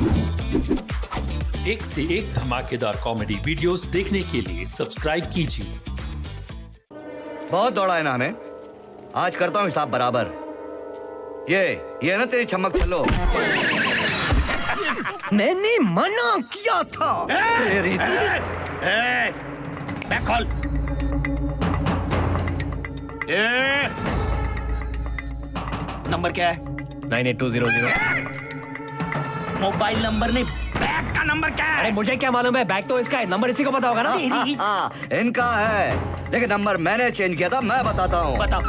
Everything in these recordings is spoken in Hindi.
एक से एक धमाकेदार कॉमेडी वीडियोस देखने के लिए सब्सक्राइब कीजिए। बहुत दौड़ा है ना हमें, आज करता हूँ हिसाब बराबर। ये ना तेरी चमक चलो। मैंने मना किया था। बैग खोल। नंबर क्या है? 98200। मोबाइल नंबर नहीं, बैग का नंबर क्या है? अरे मुझे क्या मालूम है, बैग तो इसका है, नंबर इसी को पता होगा ना। इनका है, लेकिन नंबर मैंने चेंज किया था, मैं बताता हूँ। बताओ।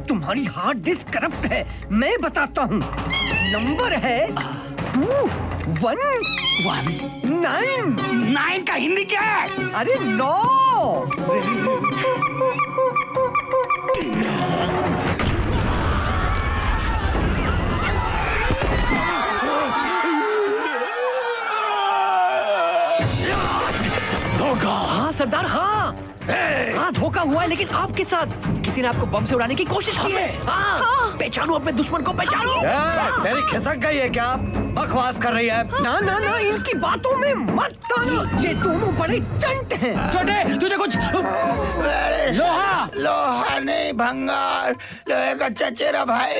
तुम्हारी हार्ड डिस्क करप्ट है, मैं बताता हूँ। नंबर है 2119। 9 का हिंदी क्या है? अरे 9। हाँ सरदार, हाँ धोखा हुआ है, लेकिन आपके साथ। किसी ने आपको बम से उड़ाने की कोशिश की है। हाँ। पहचानो अपने दुश्मन को, पहचानो। तेरी खिसक गई है क्या? बकवास कर रही है। ना ना ना, इनकी बातों में मत आना, ये दोनों बड़े चंट हैं। छोटे, तुझे कुछ लोहा नहीं, भंगार, लोहे का चचेरा भाई।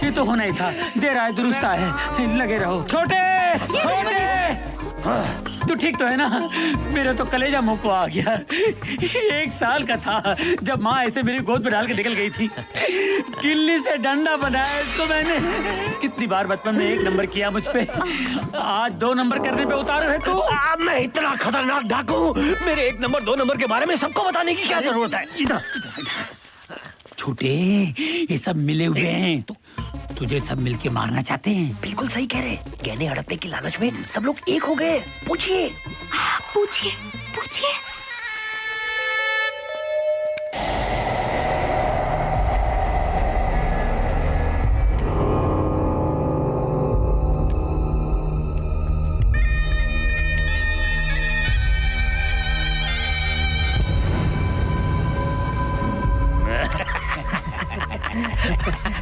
ये तो होना ही था। दे रहा है, दुरुस्त है, लगे रहो। छोटे तू ठीक तो है ना? मेरा तो कलेजा मुंह को आ गया। 1 साल का था जब माँ ऐसे मेरी गोद में डाल के निकल गई थी। किल्ली से डंडा बनाया तो मैंने। कितनी बार बचपन में 1 नंबर किया मुझ पे, आज 2 नंबर करने पे उतारू है तू। मैं इतना खतरनाक डाकू, मेरे 1 नंबर 2 नंबर के बारे में सबको बताने की क्या जरूरत है? छोटे, ये सब मिले हुए हैं, तुझे सब मिलके मारना चाहते हैं। बिल्कुल सही कह रहे, गहने हड़पने की लालच में सब लोग एक हो गए। पूछिए। पूछिए पूछिए।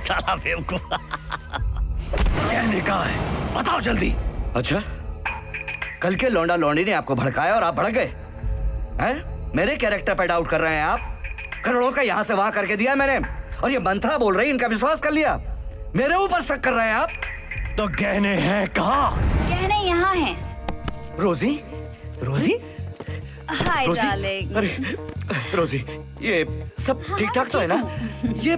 साला बेवकूफ। कहने का है, बताओ जल्दी। अच्छा, कल के लौंडा लौंडी ने आपको भड़काया और आप भड़क गए हैं? मेरे कैरेक्टर पर डाउट कर रहे हैं आप? करोड़ों का यहाँ से वहां करके दिया मैंने, और ये मंत्रा बोल रही, इनका विश्वास कर लिया। मेरे ऊपर शक कर रहे हैं आप? तो गहने हैं कहाँ? गहने यहाँ हैं। रोजी, रोजी? हाय रोजी? डार्लिंग। अरे रोजी, ये सब ठीक ठाक तो है ना? ये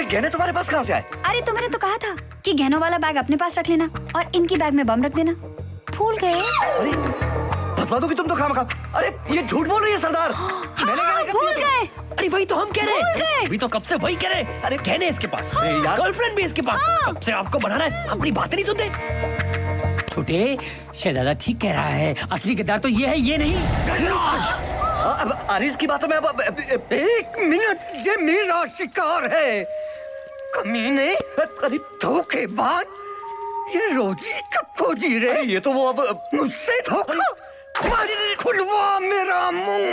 गहने तुम्हारे पास कहाँ से आए? अरे तो मैंने तो कहा था कि गहनों वाला बैग अपने पास रख लेना और इनकी बैग में बम रख देना। भूल गए? अरे फंसवा दोगी तुम तो खामखा। अरे ये झूठ बोल रही है सरदार। मैंने गहने कब भूल दिए थे? गए। अरे वही तो हम कह रहे भूल गए। हैं, अभी तो कब से वही कह रहे हैं। अरे गहने इसके पास, यार। गर्लफ्रेंड भी इसके पास। कब से आपको बनाना है, अपनी बातें नहीं सुनते। छोटे, शहजादा ठीक कह रहा है, असली गद्दार तो ये है, ये नहीं। अब आरिस की बातों में अब 1 मिनट, ये मेरा शिकार है। कमीने, अरे धोखेबाज, ये रोजी कब खोजी रे? ये तो वो अब मुझसे धोखा? खुलवा मेरा मुंह।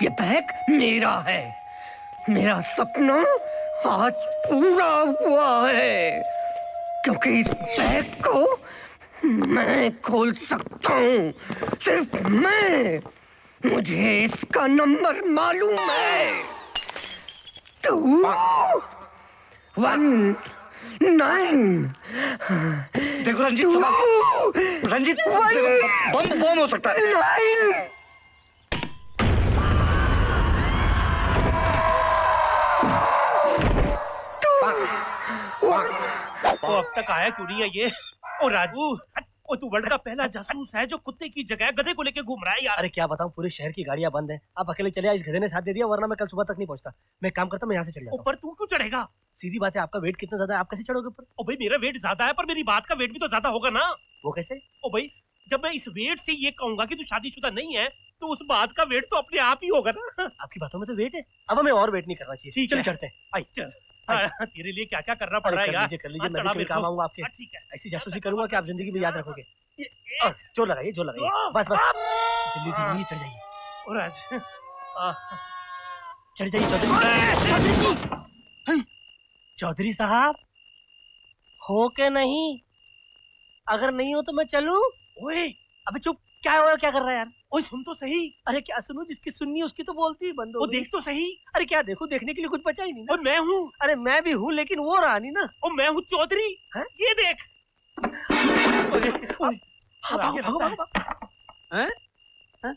ये बैग मेरा है, मेरा सपना आज पूरा हुआ है, क्योंकि इस बैग को मैं खोल सकता हूँ, सिर्फ मैं। मुझे इसका नंबर मालूम है। 219। देखो रंजीत, रंजीत बम हो सकता है। 9। वो अब तक आया क्यों नहीं है ये? ओ राजू, ओ तू वर्ल्ड का पहला जासूस है जो कुत्ते की जगह गधे को लेके घूम रहा है यार। अरे क्या बताऊं, पूरे शहर की गाड़ियां बंद हैं। आप अकेले चले आए, इस गधे ने साथ दे दिया, वरना मैं कल सुबह तक नहीं पहुंचता। मैं एक काम करता हूं, मैं यहाँ से चले जाता हूं। ऊपर तू क्यों चढ़ेगा? सीधी बात है, आपका वेट कितना ज्यादा है, आप कैसे चढ़ोगे ऊपर? ओ भाई मेरा वेट ज्यादा है, पर मेरी बात का वेट भी तो ज्यादा होगा ना। वो कैसे? ओ भाई, जब मैं इस वेट से ये कहूंगा कि तू शादीशुदा नहीं है, तो उस बात का वेट तो अपने आप ही होगा ना। आपकी बातों में तो वेट है, अब हमें और वेट नहीं करना चाहिए। ठीक चलो है। चढ़ते हैं। आई चल, हाँ, तेरे लिए क्या क्या करना पड़ रहा है यार। कर लीजिए, हाँ, मैं चढ़ा भी मेरे काम को। आऊंगा आपके। हाँ, ठीक है। ऐसी जासूसी करूंगा कि आप जिंदगी में याद रखोगे। ये- जोर लगाइए, जोर लगाइए, बस बस। जल्दी जल्दी चढ़ जाइए, ओ राज, चढ़ जाइए चौधरी। चौधरी साहब, हो के नहीं, अगर नहीं हो तो मैं चलूं? ओए अबे चुप, क्या हो, क्या कर रहा है यार? ओए सुन तो सही। अरे क्या सुनूं, जिसकी सुननी है उसकी तो बोलती ही बंद हो वो गई। देख तो सही। अरे क्या देखूं, देखने के लिए कुछ बचा ही नहीं ना। और मैं हूँ। अरे मैं भी हूँ लेकिन वो रहा नहीं ना। और मैं हूँ चौधरी। हैं? ये देख। ओए, ओए, हाँ, भागो, भागो, भागो, भागो। भागो। हैं? हैं?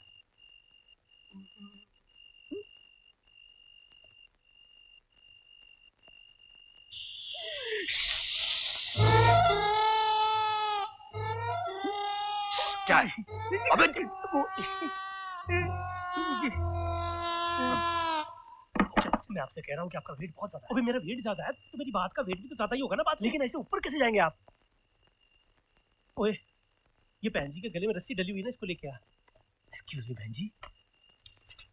क्या है? अबे मैं आपसे कह रहा हूँ कि आपका वेट बहुत ज्यादा है। अबे मेरा वेट ज्यादा है तो मेरी बात का वेट भी तो ज्यादा ही होगा ना बात। लेकिन ऐसे ऊपर कैसे जाएंगे आप? ओए ये बहन जी के गले में रस्सी डली हुई है ना, इसको लेके आ। एक्सक्यूज मी बहन जी,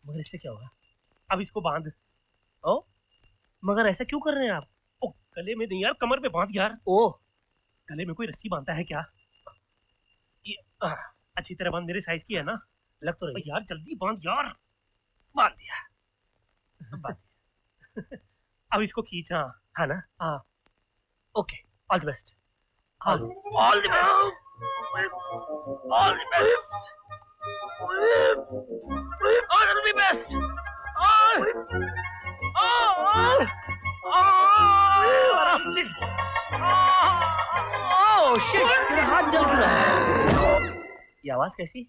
मगर इससे क्या होगा? अब इसको बांध। ओ, मगर ऐसा क्यों कर रहे हैं आप? ओ गले में नहीं यार, कमर पे बांध यार। ओ, गले में कोई रस्सी बांधता है क्या? ये अच्छी तरह बांध, मेरे साइज की है ना। लग तो अबे रही यार जल्दी बांध यार। बांध दिया। बांध दिया। अब इसको खींच। हाँ हाँ ना? हाँ। Okay, all the best. हाँ। All the best. All the best. All the best. आराम से। ओह शिट, मेरा हाथ जल रहा है। ये आवाज कैसी?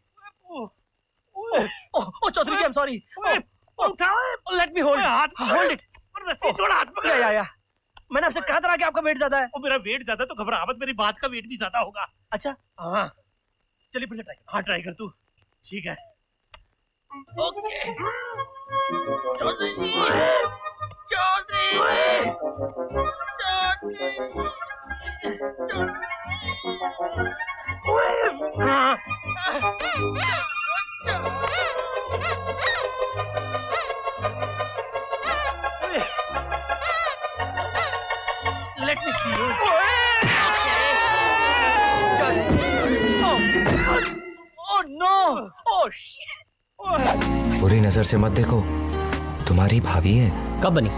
Oh Chaudhary ji, I am sorry. Let me hold. Hold it. रस्सी छोड़, हाथ पकड़। या मैंने आपसे कहा था कि आपका वेट ज्यादा है। ओ मेरा वेट ज्यादा तो घबरा मत, मेरी बात का वेट भी ज्यादा होगा। अच्छा, हाँ चलिए फिर से ट्राई कर। हाँ ट्राई कर तू। ठीक है। Okay. Chaudhary ji, Chaudhary, Let me see you. Oh no! Oh shit! बुरी नजर से मत देखो, तुम्हारी भाभी है। कब बनी?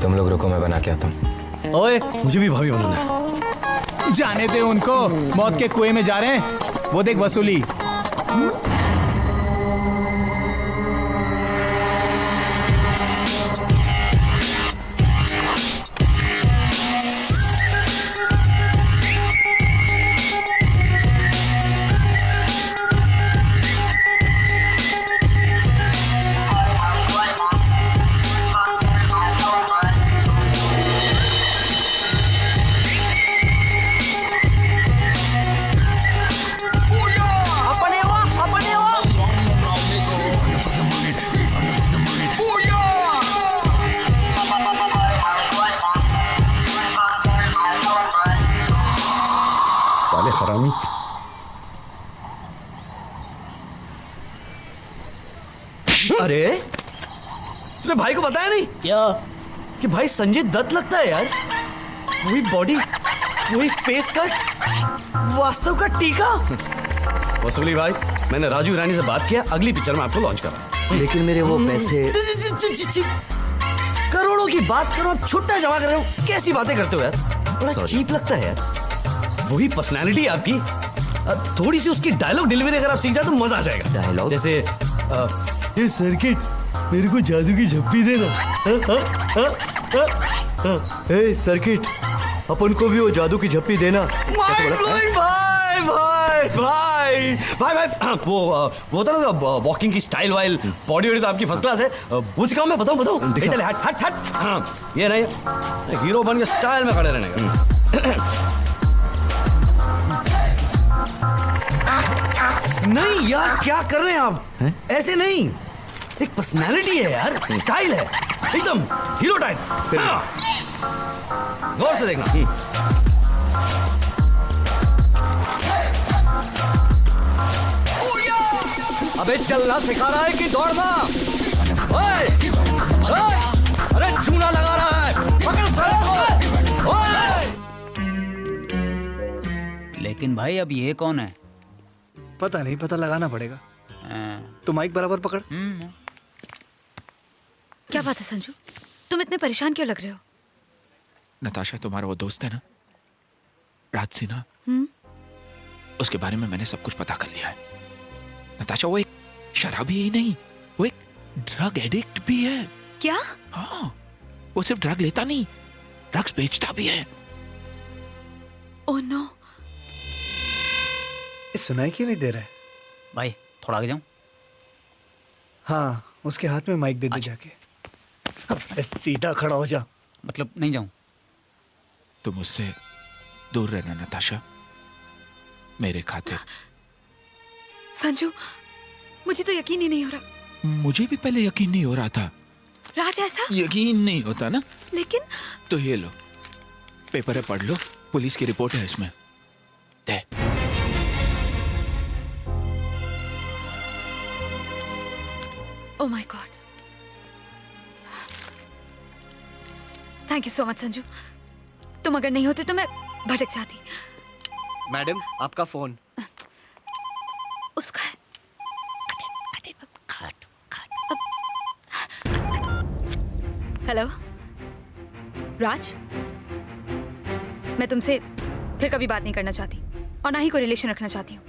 तुम लोग रुको, मैं बना के आता हूँ। ओए, मुझे भी भाभी बनाना है। जाने दे उनको, मौत के कुएं में जा रहे हैं। वो देख वसूली। साले हरामी। अरे तूने भाई को बताया नहीं क्या? कि भाई संजय दत्त लगता है यार। वही बॉडी, वही फेस कट, वास्तव का टीका। वसूली भाई, मैंने राजू ईरानी से बात किया, अगली पिक्चर में आपको लॉन्च करा। लेकिन मेरे वो पैसे। करोड़ों की बात करो, आप छुट्टा जमा कर रहे हो। कैसी बातें करते हो यार, बड़ा चीप लगता है यार। वही पर्सनैलिटी आपकी, थोड़ी सी उसकी डायलॉग डिलीवरी अगर आप सीख जाए तो मजा आ जाएगा। डायलॉग? जैसे ये सर्किट, मेरे को जादू की झप्पी देना। ए सर्किट, अपन को भी वो जादू की झप्पी देना। भाई भाई भाई भाई भाई भाई वो था ना वॉकिंग की स्टाइल वाइल, बॉडी वॉडी तो आपकी फर्स्ट क्लास है। वो सिखाऊं मैं? बताऊं? चले हट हट हट। हाँ, ये नहीं, हीरो बन के स्टाइल में खड़े रहने का। नहीं यार, क्या कर रहे हैं आप? ऐसे नहीं, एक पर्सनालिटी है यार, स्टाइल है, एकदम हीरो टाइप। गौर से देखना। अबे चलना सिखा रहा है कि दौड़ना? ओए, ओए, अरे चूना लगा रहा है, पकड़ साले को। ओए! लेकिन भाई अब ये कौन है? पता नहीं, पता लगाना पड़ेगा। तो माइक बराबर पकड़। क्या बात है संजू, तुम इतने परेशान क्यों लग रहे हो? नताशा तुम्हारा वो दोस्त है ना, राज सिन्हा, उसके बारे में मैंने सब कुछ पता कर लिया है। नताशा वो एक शराबी ही नहीं, वो एक ड्रग एडिक्ट भी है। क्या? हाँ, वो सिर्फ ड्रग लेता नहीं, ड्रग्स बेचता भी है। Oh no. सुनाई क्यों नहीं दे रहा है? भाई थोड़ा आगे जाऊं? हाँ, उसके हाथ में माइक दे दे जाके। अबे सीधा खड़ा हो जा। मतलब नहीं जाऊं? तुम मुझसे दूर रहना नताशा, मेरे खातिर। संजू, मुझे तो यकीन ही नहीं हो रहा। मुझे भी पहले यकीन नहीं हो रहा था। राज ऐसा? यकीन नहीं होता ना? लेकिन तो ये लो, पेपर है, पढ़ लो, पुलिस की रिपोर्ट है इसमें। दे। Oh my god, thank you so much Sanju. तुम अगर नहीं होते तो मैं भटक जाती। मैडम आपका फोन। उसका है। हेलो राज, मैं तुमसे फिर कभी बात नहीं करना चाहती और ना ही कोई रिलेशन रखना चाहती हूँ।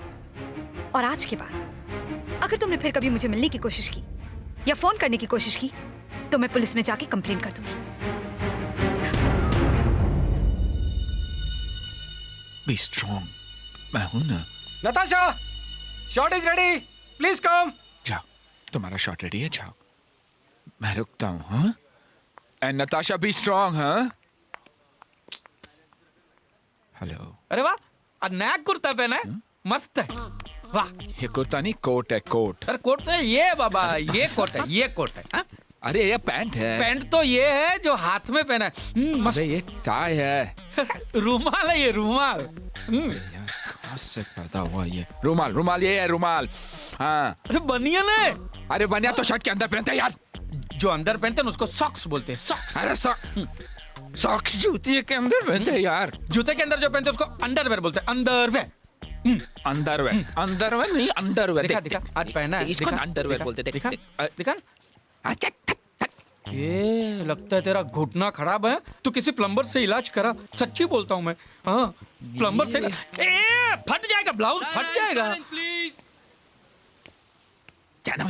और आज के बाद अगर तुमने फिर कभी मुझे मिलने की कोशिश की या फोन करने की कोशिश की तो मैं पुलिस में जाके कंप्लेन कर दूंगी। बी स्ट्रॉन्ग, मैं हूं ना। Natasha, shot is ready, please come. जाओ, तुम्हारा शॉट रेडी है, जाओ। मैं रुकता हूँ। हाँ, एंड नताशा बी स्ट्रॉन्ग। हाँ, हेलो। अरे वाह, आज नया कुर्ता पहना है, मस्त है। वाह, ये कुर्ता नहीं, कोट है, कोट। अरे कोट तो है ये बाबा, ये कोट है, ये कोट है। हाँ? अरे ये पैंट है। पैंट तो ये है जो हाथ में पहना है। मस्त। अरे ये टाई है। रुमाल है ये, रुमाल। यार कहाँ से पैदा हुआ ये रुमाल? रुमाल ये है, रुमाल। हाँ। अरे बनियान है। अरे बनियान तो शर्ट के अंदर पहनते हैं यार। जो अंदर पहनते हैं उसको सॉक्स बोलते हैं, सॉक्स। अरे सॉक्स जूते के अंदर पहनते हैं यार। जूते के अंदर जो पहनते हैं उसको अंडरवेयर बोलते हैं, अंडरवेयर। अंडरवेयर, अंडरवेयर नहीं, अंडरवेयर। दिखा दिखा, आज पहना है। इसको अंडरवेयर बोलते हैं। दिखा दिखा। ये लगता है तेरा घुटना खराब है, तू किसी प्लम्बर से इलाज करा। सच्ची बोलता हूँ मैं। हाँ, प्लम्बर से। ए, फट जाएगा ब्लाउज, फट जाएगा। जाना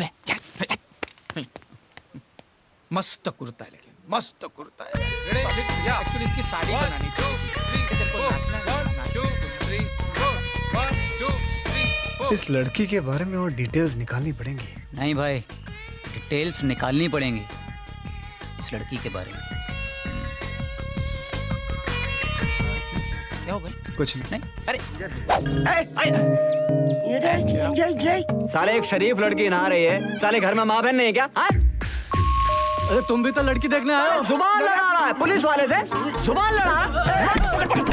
मस्त कुर्ता है, लेकिन मस्त कुर्ता है। एक्चुअली इसकी साड़ी बनानी थी। इस लड़की के बारे में और डिटेल्स निकालनी पड़ेंगी। नहीं भाई, डिटेल्स निकालनी पड़ेंगी इस लड़की के बारे में। क्या हो गया? कुछ नहीं। अरे साले एक शरीफ लड़की नहा रही है, साले घर में माँ बहन नहीं है क्या? अरे तुम भी तो लड़की देखने आए हो। जुबान लड़ा रहा है पुलिस वाले से, जुबान लड़ा।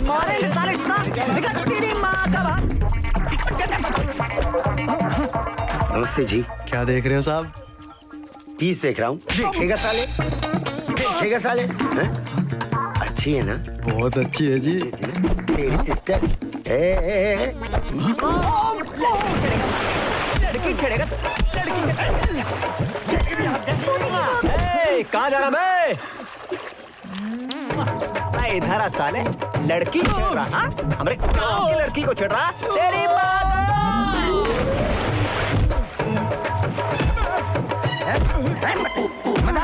मारेंगे साले इतना। निकल तेरी माँ का बाप। नमस्ते जी। क्या देख रहे हो साहब? पीस देख रहा हूँ। देखेगा साले, देखेगा साले। अच्छी है ना? बहुत अच्छी है जी। तेरी सिस्टर। लड़की छेड़ेगा, लड़की कहाँ जा रहा बे? इधर आ साले, लड़की छेड़ रहा। हाँ, हमारे गाँव की लड़की को छेड़ रहा। तेरी मजा आ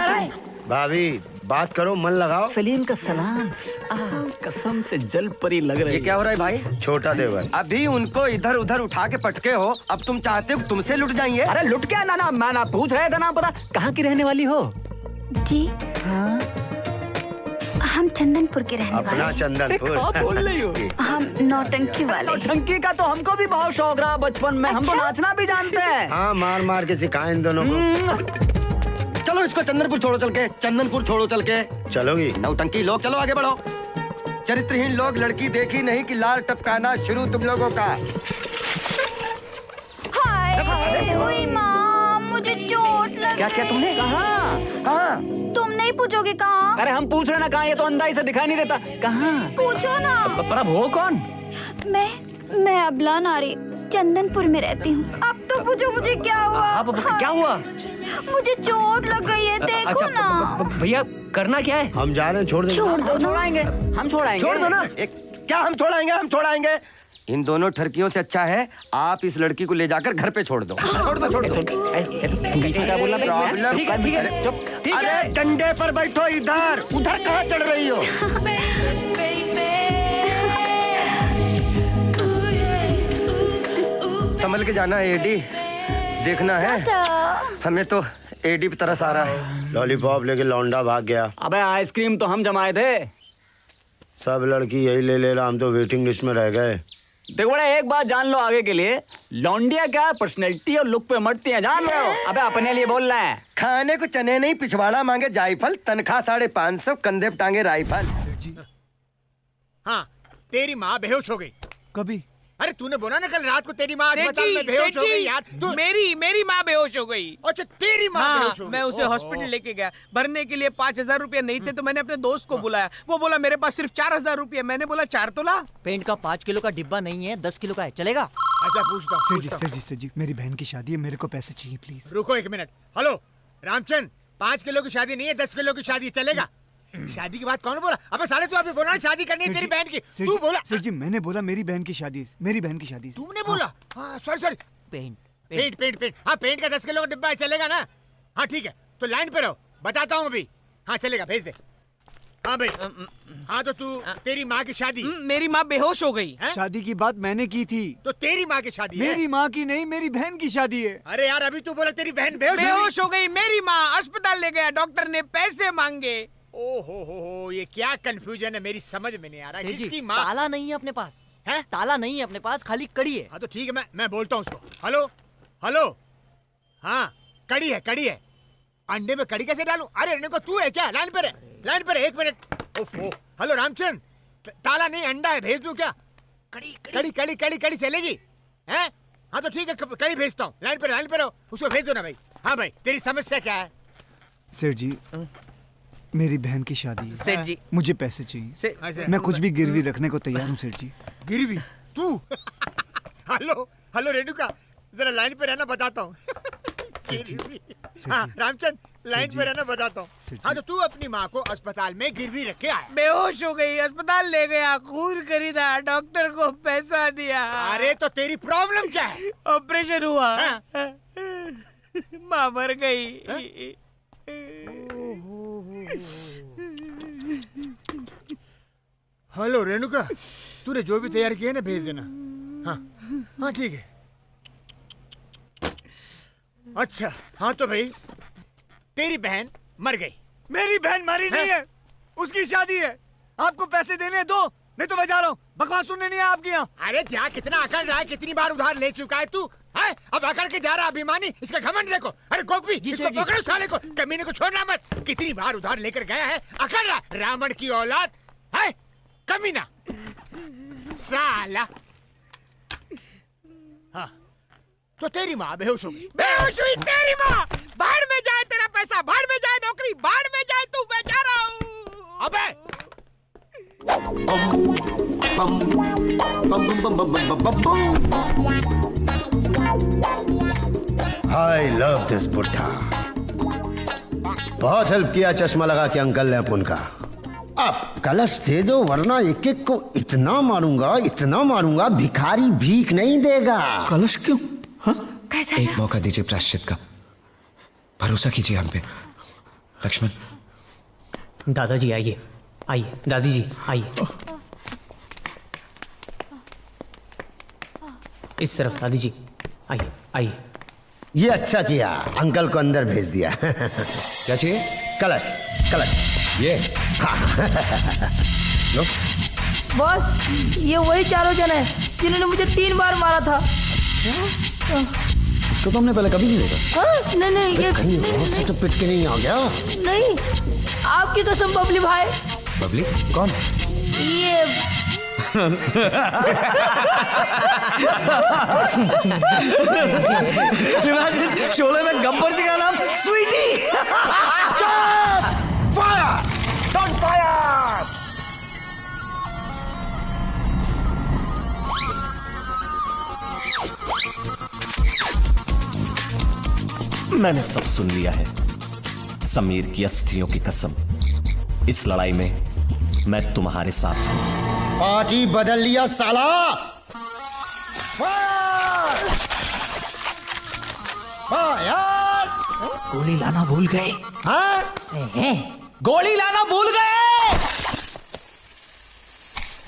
रहा है? भाभी बात करो, मन लगाओ। सलीम का सलाम। कसम से जल परी लग रही है। ये क्या हो रहा है भाई? छोटा देवर। अभी उनको इधर उधर उठा के पटके हो, अब तुम चाहते हो तुमसे लुट जाएंगे? अरे लुट क्या ना, मैं ना पूछ रहे थे ना, पता कहाँ की रहने वाली हो? जी हाँ, हम चंदनपुर के रहने वाले अपना हैं। चंदनपुर। बोल रही हो? हम नौटंकी वाले। नौटंकी का तो हमको भी बहुत शौक रहा बचपन में। हम तो नाचना भी जानते हैं। हाँ, मार मार के सिखाए इन दोनों को। चलो इसको चंदनपुर छोड़ो चल के, चंदनपुर छोड़ो चल के। चलोगी? नौटंकी लोग चलो आगे बढ़ो। चरित्रहीन लोग लड़की देखी नहीं कि लाल टपकाना शुरू तुम लोगों का। हाय, ओए माँ, मुझे चोट लग क्या क्या तुमने? कहाँ? तुम नहीं पूछोगे कहाँ? अरे हम पूछ रहे ना कहाँ, ये तो अंदाई से दिखाई नहीं देता। कहाँ? पूछो ना। पर वो कौन? मैं अबला नारी चंदनपुर में रहती हूँ। अब तो पूछो मुझे क्या हुआ? क्या हुआ? मुझे चोट लग गई है, देखो ना। भैया करना क्या है? हम जा रहे हैं, छोड़ दो। छोड़ दो, छोड़ाएंगे, हम छोड़ाएंगे। छोड़ दो ना। क्या हम छोड़ाएंगे? हम छोड़ाएंगे? इन दोनों ठरकियों से अच्छा है आप इस लड़की को ले जाकर घर पे छोड़ दो। छोड़ दो छोड़ दो। बीच में क्या बोलना प्रॉब्लम ठीक है चुप। अरे डंडे पर बैठो, इधर उधर कहाँ चढ़ रही हो? संभल के जाना है एडी, देखना है हमें तो एडी पे तरस आ रहा है। लॉलीपॉप लेके लौंडा भाग गया। अबे आइसक्रीम तो हम जमाए थे। सब लड़की यही ले ले रहा, हम तो वेटिंग लिस्ट में रह गए। देखो बड़ा, एक बात जान लो आगे के लिए, लौंडिया क्या पर्सनैलिटी और लुक पे मरती हैं, जान रहे हो? अबे अपने लिए बोल रहे हैं। खाने को चने नहीं, पिछवाड़ा मांगे जायफल, तनख्वाह 550, कंधे पे टांगे राइफल। हाँ, तेरी माँ बेहोश हो गई। कभी? अरे तूने बोला ना कल रात को तेरी माँ अस्पताल में बेहोश हो गई यार। तू मेरी माँ बेहोश हो गई। अच्छा तेरी माँ बेहोश हो गई। मैं उसे हॉस्पिटल लेके गया, भरने के लिए 5,000 रुपए नहीं थे तो मैंने अपने दोस्त को बुलाया। वो बोला मेरे पास सिर्फ 4,000 रुपए। मैंने बोला 4 तो ला। पेंट का 5 किलो का डिब्बा नहीं है, 10 किलो का है, चलेगा? अच्छा पूछता हूँ। सर जी मेरी बहन की शादी है, मेरे को पैसे चाहिए प्लीज। रुको 1 मिनट। हेलो रामचंद, 5 किलो की शादी नहीं है, 10 किलो की शादी, चलेगा? शादी की बात कौन बोला? अबे साले तू अभी बोला ना शादी करनी है तेरी बहन की। तू बोला? सर जी मैंने बोला मेरी बहन की शादी, मेरी बहन की शादी। तूने बोला? हाँ सॉरी। पेंट हाँ, पेंट का 10 किलो का डिब्बा है, चलेगा ना? हाँ ठीक है, तो लाइन पे रहो, बताता हूँ अभी। हाँ चलेगा, भेज दे। हाँ भाई, हाँ तो तू तेरी माँ की शादी। मेरी माँ बेहोश हो गई। शादी की बात मैंने की थी। तो तेरी माँ की शादी है? मेरी माँ की नहीं, मेरी बहन की शादी है। अरे यार अभी तू बोला तेरी बहन बेहोश हो गई। मेरी माँ अस्पताल ले गया, डॉक्टर ने पैसे मांगे। ओहो, ये क्या कंफ्यूजन है, मेरी समझ में नहीं आ रहा। किसकी माँ? ताला नहीं है अपने पास। है? ताला नहीं है अपने पास, खाली कड़ी है। हाँ तो ठीक है, मैं बोलता हूँ उसको। हेलो हाँ, कड़ी है। अंडे में कड़ी कैसे डालूं? अरे अंडे को तू है क्या? लाइन पर है 1 मिनट। ओफो, हेलो रामचंद, ताला नहीं अंडा है, भेज दूं क्या? कड़ी चलेगी? हैं? हाँ तो ठीक है, कड़ी भेजता हूँ। लाइन पर रहो, उसको भेज दो ना भाई। हाँ भाई, तेरी समस्या क्या है? सर जी मेरी बहन की शादी है। सेठ जी मुझे पैसे चाहिए। मैं कुछ भी गिरवी रखने को तैयार हूँ सेठ जी। गिरवी? तू? हेलो रेणुका, जरा लाइन पे रहना, बताता हूँ। हाँ रामचंद, लाइन पे रहना, बताता हूँ। हाँ तो तू अपनी माँ को अस्पताल में गिरवी रख के आया। बेहोश हो गई, अस्पताल ले गया, खून खरीदा, डॉक्टर को पैसा दिया। अरे तो तेरी प्रॉब्लम क्या है? ऑपरेशन हुआ, माँ मर गई। हेलो रेणुका, तूने जो भी तैयार किया ना भेज देना। हाँ ठीक है। अच्छा हाँ तो भाई तेरी बहन मर गई। मेरी बहन मरी नहीं है, उसकी शादी है। आपको पैसे देने दो, नहीं तो मैं जा रहा हूँ। बकवास सुनने नहीं है आपके यहाँ। अरे जा, कितना अकड़ रहा है, कितनी बार उधार ले चुका है तू? है अब अकड़ के जा रहा अभिमानी, इसका घमंड देखो। अरे गोपी, इसको पकड़ो साले को, कमीने को छोड़ना मत। कितनी बार उधार लेकर गया है, अकड़ रहा। रावण की औलाद है, कमीना साला। हाँ तो तेरी माँ बेहोश हो गई। बेहोश हुई तेरी माँ? बाहर में जाए तेरा पैसा, बाहर में जाए नौकरी, बाहर में जाए तू, मैं जा रहा हूँ। अबे आई लव दिस बुड्ढा। बहुत हेल्प किया चश्मा लगा के अंकल ने अपन का। अब कलश दे दो, वरना एक एक को इतना मारूंगा भिखारी भीख नहीं देगा। कलश क्यों? हाँ? कैसा एक मौका दीजिए प्रायश्चित का, भरोसा कीजिए हम पे। लक्ष्मण। दादाजी आइए, दादी जी आइए। इस तरफ दादी जी, आइए। ये अच्छा किया, अंकल को अंदर भेज दिया। क्या चाहिए? कलश। ये लो। बॉस, ये वही चारों जन है जिन्होंने मुझे 3 बार मारा था। इसको तो हमने पहले कभी नहीं देखा। नहीं ये कहीं जोर से तो पिट के नहीं आ गया? नहीं, आपकी कसम बबली भाई। बबली कौन? ये शोले में गब्बर सिंह का नाम स्वीटी। फायर! Don't fire! मैंने सब सुन लिया है। समीर की अस्थियों की कसम, इस लड़ाई में मैं तुम्हारे साथ हूं। पार्टी बदल लिया साला। यार गोली लाना भूल गए। हाँ गोली लाना भूल गए।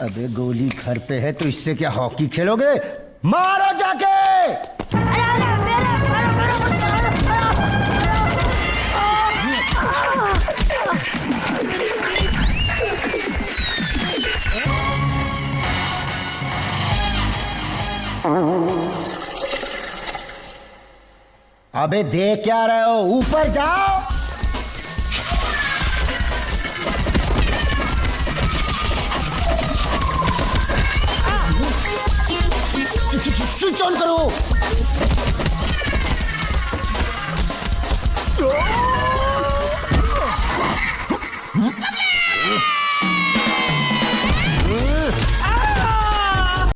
अबे गोली घर पे है तो इससे क्या हॉकी खेलोगे? मारो जाके। अबे देख क्या रहे हो? ऊपर जाओ। स्विच ऑन करो।